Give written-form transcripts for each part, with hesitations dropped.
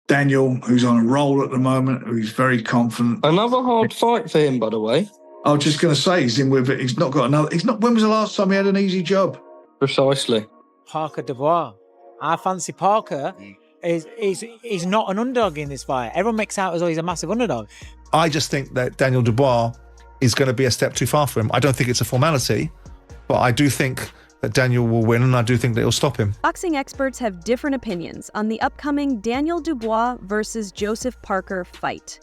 Daniel, who's on a roll at the moment, who's very confident. Another hard fight for him, by the way. I was just going to say, he's in with it. He's not got another. When was the last time he had an easy job? Precisely. Parker Dubois. I fancy Parker. He's not an underdog in this fight. Everyone makes out as though he's a massive underdog. I just think that Daniel Dubois is going to be a step too far for him. I don't think it's a formality, but I do think that Daniel will win, and I do think that he'll stop him. Boxing experts have different opinions on the upcoming Daniel Dubois versus Joseph Parker fight.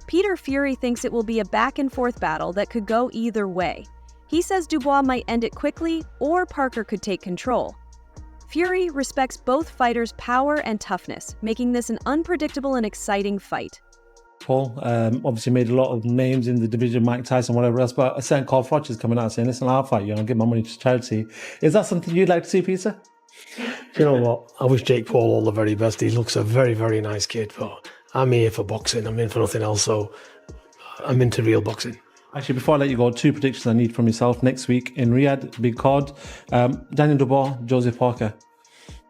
Peter Fury thinks it will be a back-and-forth battle that could go either way. He says Dubois might end it quickly, or Parker could take control. Fury respects both fighters' power and toughness, making this an unpredictable and exciting fight. Paul obviously made a lot of names in the division, Mike Tyson, whatever else, but a certain Carl Froch is coming out saying, listen, I'll fight you and I'll give my money to charity. Is that something you'd like to see, Peter? You know what? I wish Jake Paul all the very best. He looks a very, very nice kid, but I'm here for boxing. I'm in for nothing else, so I'm into real boxing. Actually, before I let you go, 2 predictions I need from yourself next week in Riyadh, big card. Daniel Dubois, Joseph Parker.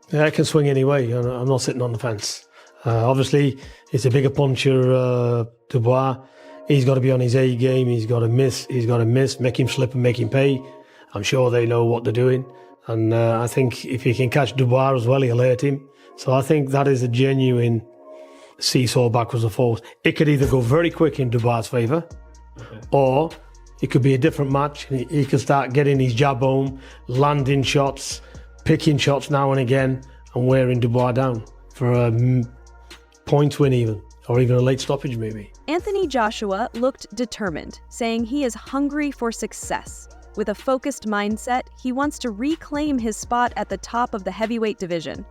Yeah, I can swing anyway. I'm not sitting on the fence. Obviously, it's a bigger puncher, Dubois. He's got to be on his A game. He's got to miss, make him slip and make him pay. I'm sure they know what they're doing. And I think if he can catch Dubois as well, he'll hurt him. So I think that is a genuine seesaw backwards and forwards. It could either go very quick in Dubois' favour, or it could be a different match. He could start getting his jab home, landing shots, picking shots now and again, and wearing Dubois down for a point win even, or even a late stoppage maybe. Anthony Joshua looked determined, saying he is hungry for success. With a focused mindset, he wants to reclaim his spot at the top of the heavyweight division.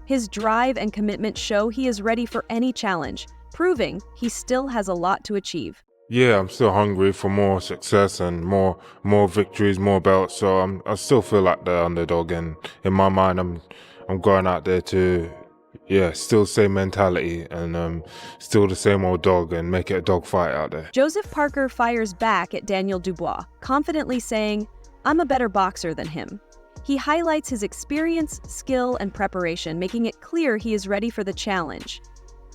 His drive and commitment show he is ready for any challenge, proving he still has a lot to achieve. Yeah, I'm still hungry for more success and more victories, more belts. So I still feel like the underdog, and in my mind, I'm going out there to, still same mentality and still the same old dog, and make it a dog fight out there. Joseph Parker fires back at Daniel Dubois, confidently saying, "I'm a better boxer than him." He highlights his experience, skill, and preparation, making it clear he is ready for the challenge.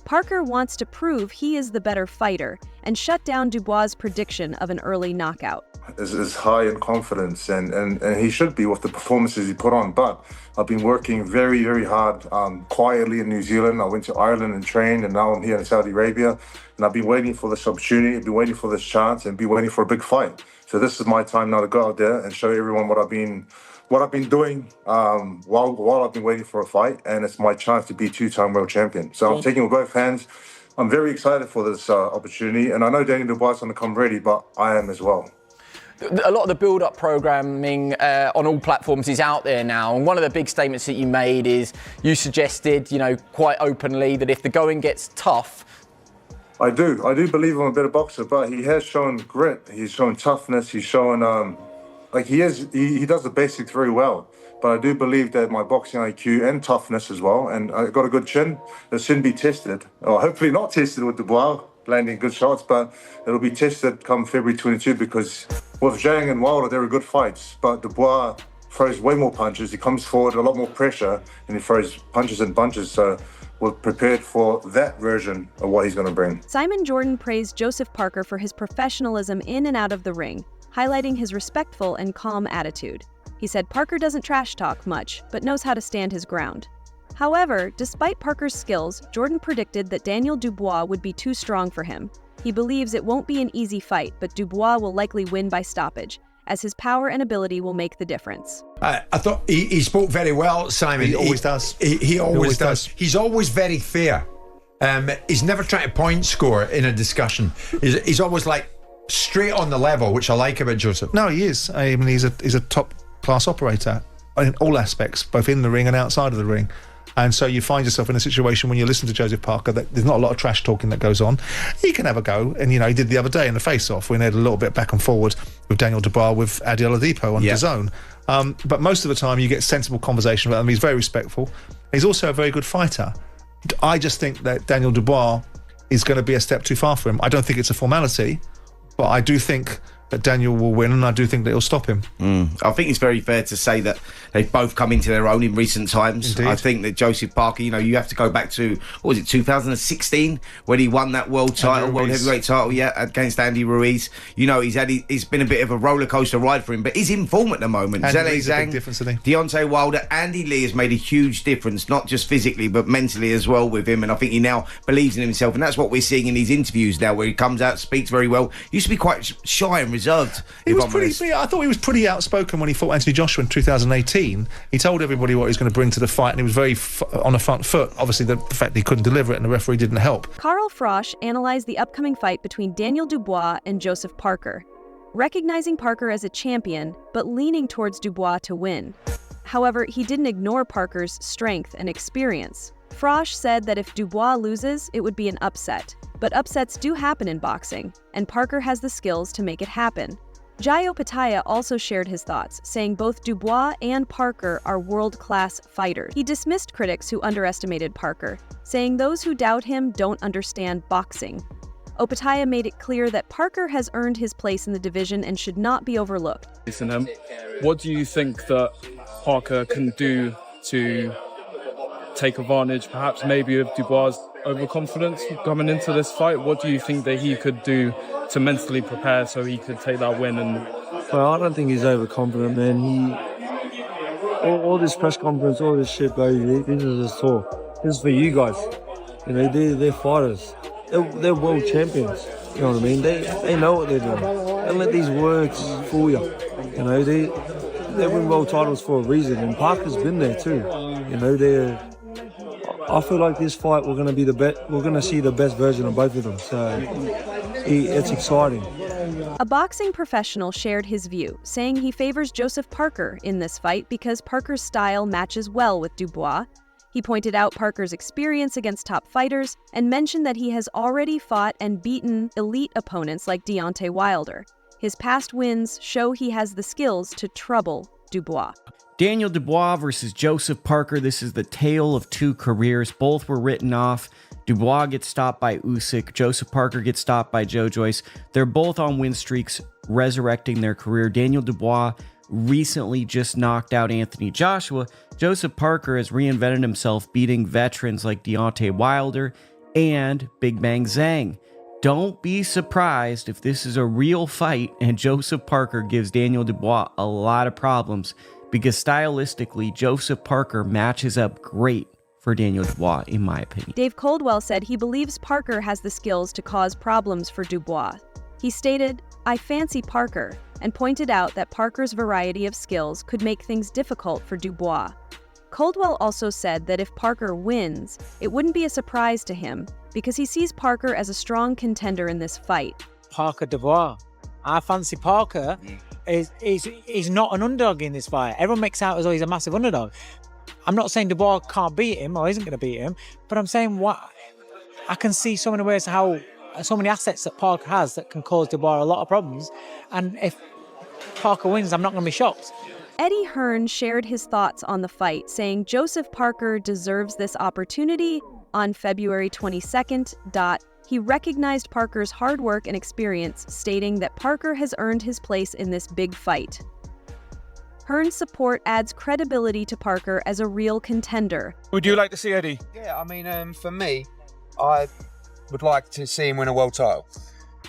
Parker wants to prove he is the better fighter and shut down Dubois' prediction of an early knockout. Is high in confidence, and he should be with the performances he put on. But I've been working very, very hard quietly in New Zealand. I went to Ireland and trained, and now I'm here in Saudi Arabia. And I've been waiting for this opportunity, I've been waiting for this chance, and been waiting for a big fight. So this is my time now to go out there and show everyone what I've been doing while I've been waiting for a fight, and it's my chance to be 2-time world champion. So I'm taking it with both hands. I'm very excited for this opportunity, and I know Daniel Dubois is going to come ready, but I am as well. A lot of the build-up programming on all platforms is out there now, and one of the big statements that you made is you suggested, quite openly, that if the going gets tough. I do believe I'm a better boxer, but he has shown grit, he's shown toughness, he's shown he does the basics very well. But I do believe that my boxing IQ and toughness as well, and I got a good chin that shouldn't be tested, or hopefully not tested with Dubois landing good shots, but it'll be tested come February 22, because with Zhang and Wilder, they were good fights, but Dubois throws way more punches, he comes forward, a lot more pressure, and he throws punches and bunches, so we're prepared for that version of what he's going to bring. Simon Jordan praised Joseph Parker for his professionalism in and out of the ring, highlighting his respectful and calm attitude. He said Parker doesn't trash talk much, but knows how to stand his ground. However, despite Parker's skills, Jordan predicted that Daniel Dubois would be too strong for him. He believes it won't be an easy fight, but Dubois will likely win by stoppage, as his power and ability will make the difference. I thought he spoke very well, Simon. He always does. He always does. He's always very fair. He's never trying to point score in a discussion. He's always straight on the level, which I like about Joseph. No, he is. I mean, he's a top-class operator in all aspects, both in the ring and outside of the ring. And so you find yourself in a situation when you listen to Joseph Parker that there's not a lot of trash talking that goes on. He can have a go, and he did the other day in the face-off when he had a little bit back and forward with Daniel Dubois with Adi Oladipo on DAZN. But most of the time you get sensible conversation about him. He's very respectful. He's also a very good fighter. I just think that Daniel Dubois is going to be a step too far for him. I don't think it's a formality, but I do think that Daniel will win, and I do think that he'll stop him. I think it's very fair to say that they've both come into their own in recent times. Indeed. I think that Joseph Parker, you have to go back to, 2016, when he won that world heavyweight title, against Andy Ruiz. It's been a bit of a roller coaster ride for him, but he's in form at the moment. Andy Zhang, Lee's a big difference, isn't he? Deontay Wilder, Andy Lee has made a huge difference, not just physically, but mentally as well with him. And I think he now believes in himself. And that's what we're seeing in these interviews now, where he comes out, speaks very well. He used to be quite shy and reserved. I thought he was pretty outspoken when he fought Anthony Joshua in 2018. He told everybody what he was going to bring to the fight, and he was very on the front foot. Obviously, the fact that he couldn't deliver it and the referee didn't help. Carl Frosch analyzed the upcoming fight between Daniel Dubois and Joseph Parker, recognizing Parker as a champion, but leaning towards Dubois to win. However, he didn't ignore Parker's strength and experience. Frosch said that if Dubois loses, it would be an upset. But upsets do happen in boxing, and Parker has the skills to make it happen. Jayo Pataya also shared his thoughts, saying both Dubois and Parker are world-class fighters. He dismissed critics who underestimated Parker, saying those who doubt him don't understand boxing. Opataya made it clear that Parker has earned his place in the division and should not be overlooked. What do you think that Parker can do to take advantage, perhaps maybe of Dubois' overconfidence coming into this fight? What do you think that he could do to mentally prepare so he could take that win? Well, I don't think he's overconfident, man. All this press conference, all this shit, bro, this is his talk. This is for you guys. They're fighters. They're world champions. You know what I mean? They know what they're doing. Don't let these words fool you. They win world titles for a reason, and Parker's been there too. I feel like this fight we're going to be the best. We're going to see the best version of both of them. So it's exciting. A boxing professional shared his view, saying he favors Joseph Parker in this fight because Parker's style matches well with Dubois. He pointed out Parker's experience against top fighters and mentioned that he has already fought and beaten elite opponents like Deontay Wilder. His past wins show he has the skills to trouble Dubois. Daniel Dubois versus Joseph Parker. This is the tale of two careers. Both were written off. Dubois gets stopped by Usyk. Joseph Parker gets stopped by Joe Joyce. They're both on win streaks, resurrecting their career. Daniel Dubois recently just knocked out Anthony Joshua. Joseph Parker has reinvented himself, beating veterans like Deontay Wilder and Big Bang Zhang. Don't be surprised if this is a real fight and Joseph Parker gives Daniel Dubois a lot of problems, because stylistically, Joseph Parker matches up great for Daniel Dubois, in my opinion. Dave Coldwell said he believes Parker has the skills to cause problems for Dubois. He stated, "I fancy Parker," and pointed out that Parker's variety of skills could make things difficult for Dubois. Coldwell also said that if Parker wins, it wouldn't be a surprise to him because he sees Parker as a strong contender in this fight. Parker Dubois. I fancy Parker. He's not an underdog in this fight. Everyone makes out as though he's a massive underdog. I'm not saying Dubois can't beat him or isn't going to beat him, but I'm saying I can see so many ways how so many assets that Parker has that can cause Dubois a lot of problems. And if Parker wins, I'm not going to be shocked. Eddie Hearn shared his thoughts on the fight, saying Joseph Parker deserves this opportunity. On February 22nd, he recognized Parker's hard work and experience, stating that Parker has earned his place in this big fight. Hearn's support adds credibility to Parker as a real contender. Would you like to see Eddie? Yeah, I mean, for me, I would like to see him win a world title.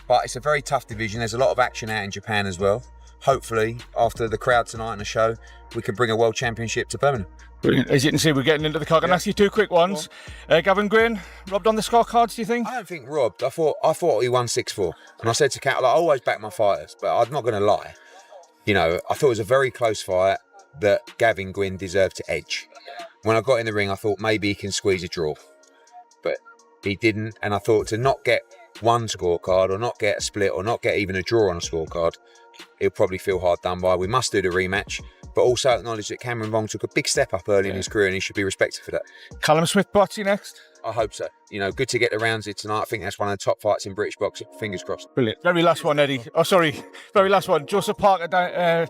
But it's a very tough division. There's a lot of action out in Japan as well. Hopefully, after the crowd tonight and the show, we can bring a world championship to Birmingham. Brilliant. As you can see, we're getting into the car. Can I ask you two quick ones? Gavin Gwynn, robbed on the scorecards, do you think? I don't think robbed. I thought he won 6-4. And I said to Cat, I always back my fighters, but I'm not going to lie. I thought it was a very close fight that Gavin Gwynn deserved to edge. When I got in the ring, I thought maybe he can squeeze a draw. But he didn't. And I thought to not get one scorecard or not get a split or not get even a draw on a scorecard, he'll probably feel hard done by. We must do the rematch, but also acknowledge that Cameron Vong took a big step up early in his career and he should be respected for that. Callum Smith-Botsy next? I hope so. Good to get the rounds here tonight. I think that's one of the top fights in British boxing. Fingers crossed. Brilliant. Very last one, Eddie. Oh, sorry. Very last one. Joseph Parker,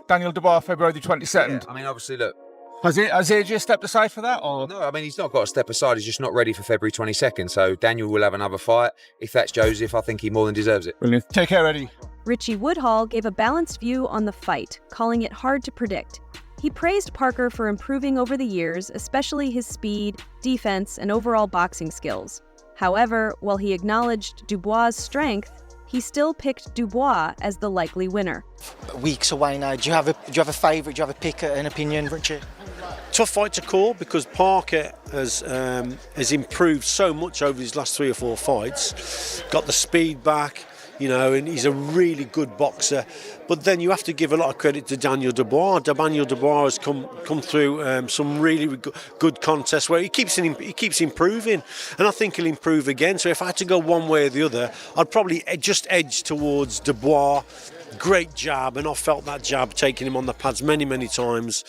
Daniel Dubois, February the 22nd. Yeah, I mean, obviously, look. Has AJ stepped aside for that? Or? No, I mean, he's not got to step aside. He's just not ready for February 22nd. So Daniel will have another fight. If that's Joseph, I think he more than deserves it. Brilliant. Take care, Eddie. Richie Woodhall gave a balanced view on the fight, calling it hard to predict. He praised Parker for improving over the years, especially his speed, defense, and overall boxing skills. However, while he acknowledged Dubois' strength, he still picked Dubois as the likely winner. Weeks away now. Do you have a favourite? Do you have a pick, an opinion, Richard? Tough fight to call because Parker has improved so much over his last 3 or 4 fights. Got the speed back, and he's a really good boxer. But then you have to give a lot of credit to Daniel Dubois. Daniel Dubois has come through some really good contests where he keeps improving, and I think he'll improve again. So if I had to go one way or the other, I'd probably just edge towards Dubois. Great jab, and I felt that jab taking him on the pads many times.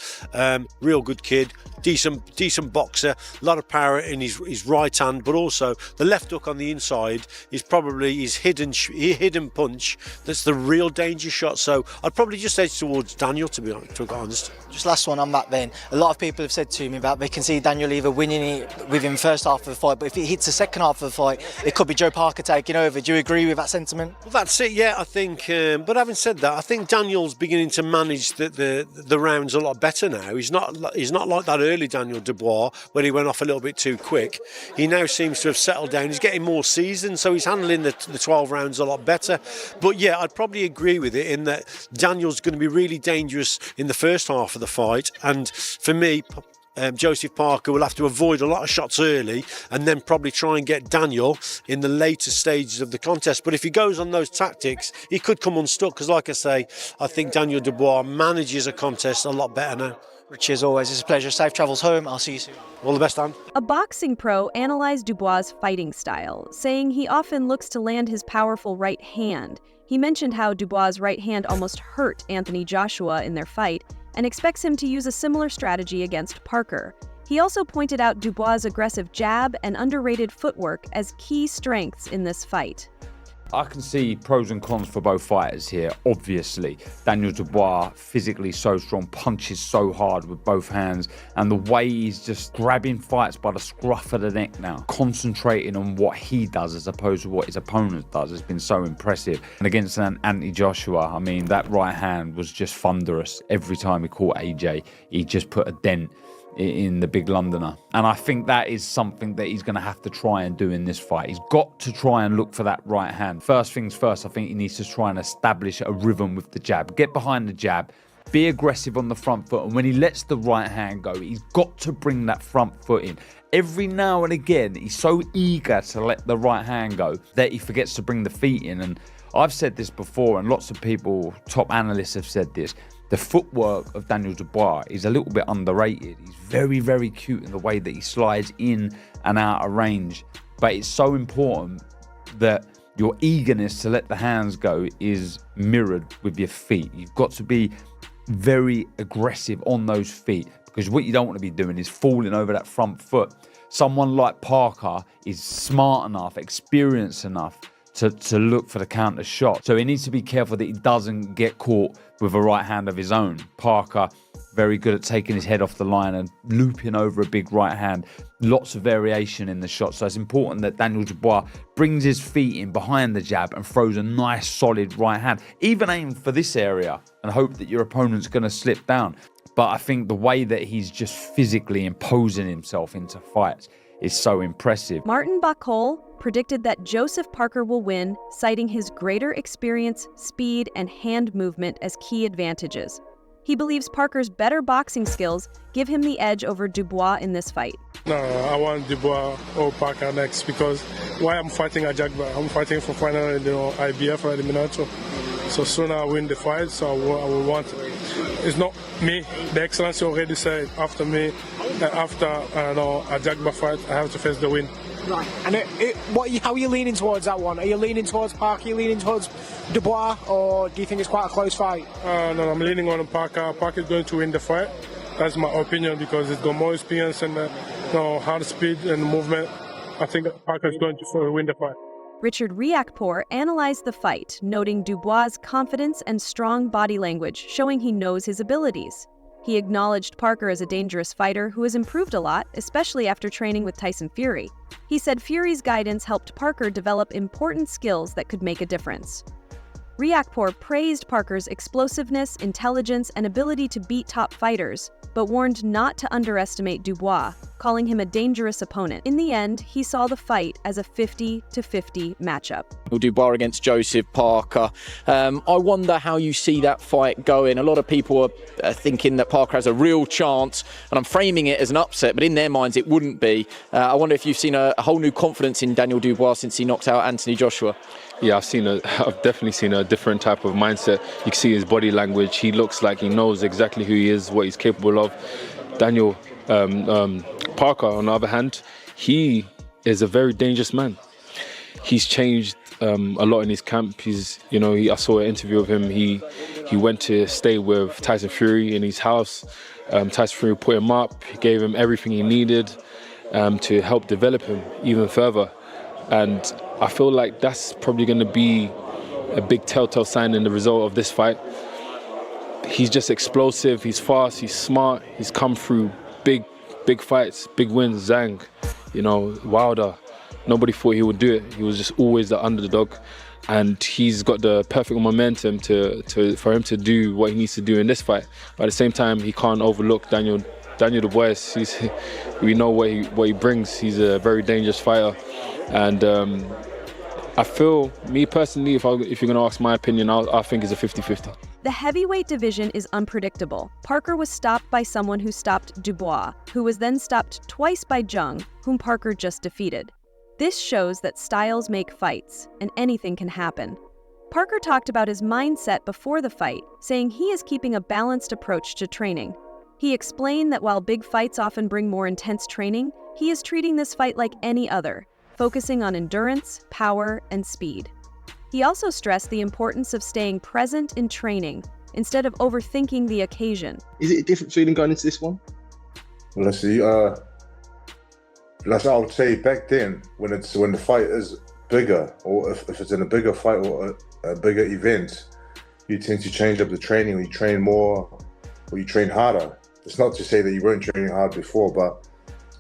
Real good kid, decent boxer, a lot of power in his right hand, but also the left hook on the inside is probably his hidden punch. That's the real danger shot. So I'd probably just edge towards Daniel, to be honest. Just last one on that then. A lot of people have said to me about they can see Daniel either winning it within first half of the fight, but if it hits the second half of the fight, it could be Joe Parker taking over. Do you agree with that sentiment? Well, that's it, yeah, I think. But having said that, I think Daniel's beginning to manage the rounds a lot better now. He's not like that early Daniel Dubois when he went off a little bit too quick. He now seems to have settled down. He's getting more seasoned, so he's handling the 12 rounds a lot better. But yeah, I'd probably agree with it in that Daniel's going to be really dangerous in the first half of the fight. And for me, Joseph Parker will have to avoid a lot of shots early and then probably try and get Daniel in the later stages of the contest. But if he goes on those tactics, he could come unstuck because, like I say, I think Daniel Dubois manages a contest a lot better now. Richie, as always, it's a pleasure. Safe travels home. I'll see you soon. All the best, Dan. A boxing pro analyzed Dubois' fighting style, saying he often looks to land his powerful right hand. He mentioned how Dubois' right hand almost hurt Anthony Joshua in their fight, and expects him to use a similar strategy against Parker. He also pointed out Dubois' aggressive jab and underrated footwork as key strengths in this fight. I can see pros and cons for both fighters here, obviously. Daniel Dubois, physically so strong, punches so hard with both hands, and the way he's just grabbing fights by the scruff of the neck now, concentrating on what he does as opposed to what his opponent does, has been so impressive. And against Anthony Joshua, I mean, that right hand was just thunderous. Every time he caught AJ, he just put a dent in the big Londoner. And I think that is something that he's going to have to try and do in this fight. He's got to try and look for that right hand. First things first, I think he needs to try and establish a rhythm with the jab. Get behind the jab, be aggressive on the front foot, and when he lets the right hand go, he's got to bring that front foot in. Every now and again, he's so eager to let the right hand go that he forgets to bring the feet in. And I've said this before, and lots of people, top analysts have said this. The footwork of Daniel Dubois is a little bit underrated. He's very cute in the way that he slides in and out of range. But it's so important that your eagerness to let the hands go is mirrored with your feet. You've got to be very aggressive on those feet, because what you don't want to be doing is falling over that front foot. Someone like Parker is smart enough, experienced enough to look for the counter shot. So he needs to be careful that he doesn't get caught with a right hand of his own. Parker, very good at taking his head off the line and looping over a big right hand. Lots of variation in the shot. So it's important that Daniel Dubois brings his feet in behind the jab and throws a nice solid right hand. Even aim for this area and hope that your opponent's going to slip down. But I think the way that he's just physically imposing himself into fights is so impressive. Martin Bacol predicted that Joseph Parker will win, citing his greater experience, speed, and hand movement as key advantages. He believes Parker's better boxing skills give him the edge over Dubois in this fight. No, I want Dubois or Parker next, because why I'm fighting Ajagba? I'm fighting for final, IBF or eliminator. So soon I win the fight, so I will want it. It's not me. The Excellency already said after me, after Ajagba fight, I have to face the win. Right. And how are you leaning towards that one? Are you leaning towards Parker? Are you leaning towards Dubois? Or do you think it's quite a close fight? No, I'm leaning on Parker. Parker is going to win the fight. That's my opinion, because he's got more experience and hard speed and movement. I think Parker is going to win the fight. Richard Riakpour analyzed the fight, noting Dubois' confidence and strong body language, showing he knows his abilities. He acknowledged Parker as a dangerous fighter who has improved a lot, especially after training with Tyson Fury. He said Fury's guidance helped Parker develop important skills that could make a difference. Riakporhe praised Parker's explosiveness, intelligence, and ability to beat top fighters, but warned not to underestimate Dubois, calling him a dangerous opponent. In the end, he saw the fight as a 50-50 matchup. Dubois against Joseph Parker. I wonder how you see that fight going. A lot of people are thinking that Parker has a real chance, and I'm framing it as an upset, but in their minds it wouldn't be. I wonder if you've seen a whole new confidence in Daniel Dubois since he knocked out Anthony Joshua. Yeah, I've definitely seen a different type of mindset. You can see his body language. He looks like he knows exactly who he is, what he's capable of. Daniel Parker, on the other hand, he is a very dangerous man. He's changed a lot in his camp. I saw an interview of him. He went to stay with Tyson Fury in his house. Tyson Fury put him up. He gave him everything he needed to help develop him even further. And I feel like that's probably going to be a big telltale sign in the result of this fight. He's just explosive, he's fast, he's smart, he's come through big fights, big wins. Zhang, Wilder, nobody thought he would do it. He was just always the underdog, and he's got the perfect momentum for him to do what he needs to do in this fight. But at the same time, he can't overlook Daniel Dubois. We know what he brings. He's a very dangerous fighter, and I feel, me personally, if you're going to ask my opinion, I think it's a 50-50. The heavyweight division is unpredictable. Parker was stopped by someone who stopped Dubois, who was then stopped twice by Jung, whom Parker just defeated. This shows that styles make fights, and anything can happen. Parker talked about his mindset before the fight, saying he is keeping a balanced approach to training. He explained that while big fights often bring more intense training, he is treating this fight like any other, focusing on endurance, power, and speed. He also stressed the importance of staying present in training instead of overthinking the occasion. Is it a different feeling going into this one? Well, let's see. I would say back then, when the fight is bigger, or if it's in a bigger fight or a bigger event, you tend to change up the training, or you train more, or you train harder. It's not to say that you weren't training hard before, but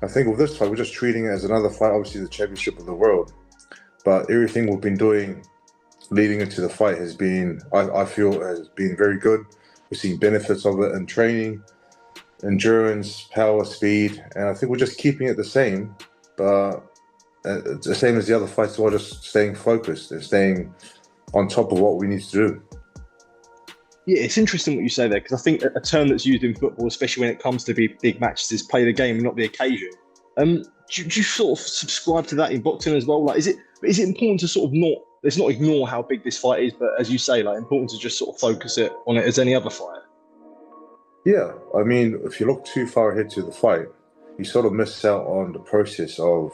I think with this fight, we're just treating it as another fight, obviously the championship of the world. But everything we've been doing leading into the fight has been, I feel, has been very good. We're seeing benefits of it in training, endurance, power, speed, and I think we're just keeping it the same, but the same as the other fights, we're just staying focused and staying on top of what we need to do. Yeah, it's interesting what you say there, because I think a term that's used in football, especially when it comes to big matches, is play the game and not the occasion. Do you sort of subscribe to that in boxing as well? Like, is it important to sort of not ignore how big this fight is, but as you say, like, important to just sort of focus on it as any other fight? Yeah, I mean, if you look too far ahead to the fight, you sort of miss out on the process of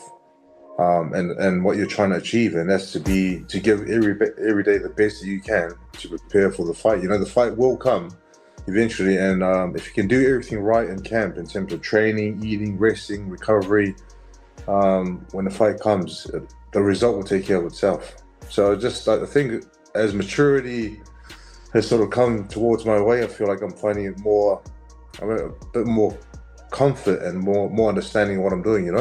and what you're trying to achieve, and that's to give every day the best that you can to prepare for the fight. The fight will come eventually, and if you can do everything right in camp in terms of training, eating, resting, recovery, when the fight comes, the result will take care of itself. So just I think as maturity has sort of come towards my way, I feel like I'm finding it a bit more comfort and more understanding of what I'm doing,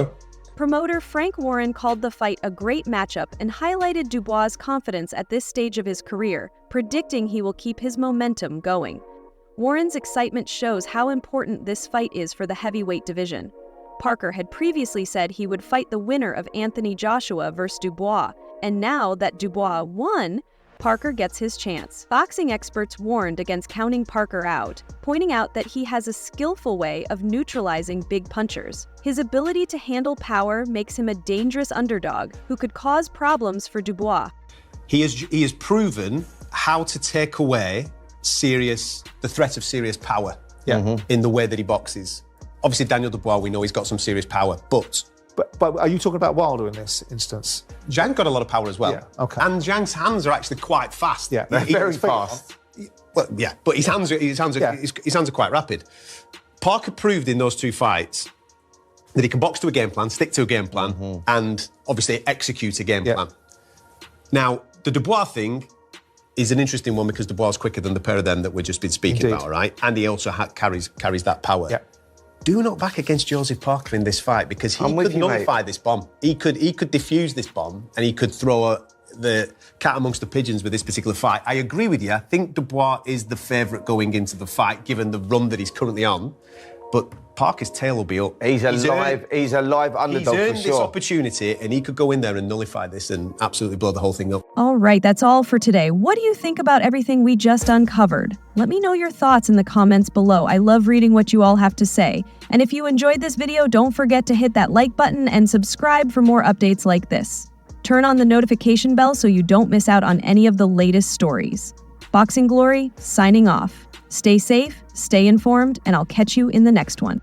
Promoter Frank Warren called the fight a great matchup and highlighted Dubois' confidence at this stage of his career, predicting he will keep his momentum going. Warren's excitement shows how important this fight is for the heavyweight division. Parker had previously said he would fight the winner of Anthony Joshua versus Dubois, and now that Dubois won, Parker gets his chance. Boxing experts warned against counting Parker out, pointing out that he has a skillful way of neutralizing big punchers. His ability to handle power makes him a dangerous underdog who could cause problems for Dubois. He has proven how to take away the threat of serious power in the way that he boxes. Obviously, Daniel Dubois, we know he's got some serious power, but are you talking about Wilder in this instance? Zhang got a lot of power as well. Yeah, okay. And Zhang's hands are actually quite fast. Yeah, they're very fast. Well, yeah, but his hands are quite rapid. Parker proved in those two fights that he can box to a game plan, stick to a game plan, and obviously execute a game plan. Now, the Dubois thing is an interesting one because Dubois is quicker than the pair of them that we've just been speaking about, right? And he also carries that power. Yeah. Do not back against Joseph Parker in this fight because he could nullify this bomb. He could defuse this bomb and he could throw the cat amongst the pigeons with this particular fight. I agree with you. I think Dubois is the favourite going into the fight, given the run that he's currently on. But Parker's tail will be up. He's a live underdog He's earned for this sure. opportunity, and he could go in there and nullify this and absolutely blow the whole thing up. All right, that's all for today. What do you think about everything we just uncovered? Let me know your thoughts in the comments below. I love reading what you all have to say. And if you enjoyed this video, don't forget to hit that like button and subscribe for more updates like this. Turn on the notification bell so you don't miss out on any of the latest stories. Boxing Glory, signing off. Stay safe, stay informed, and I'll catch you in the next one.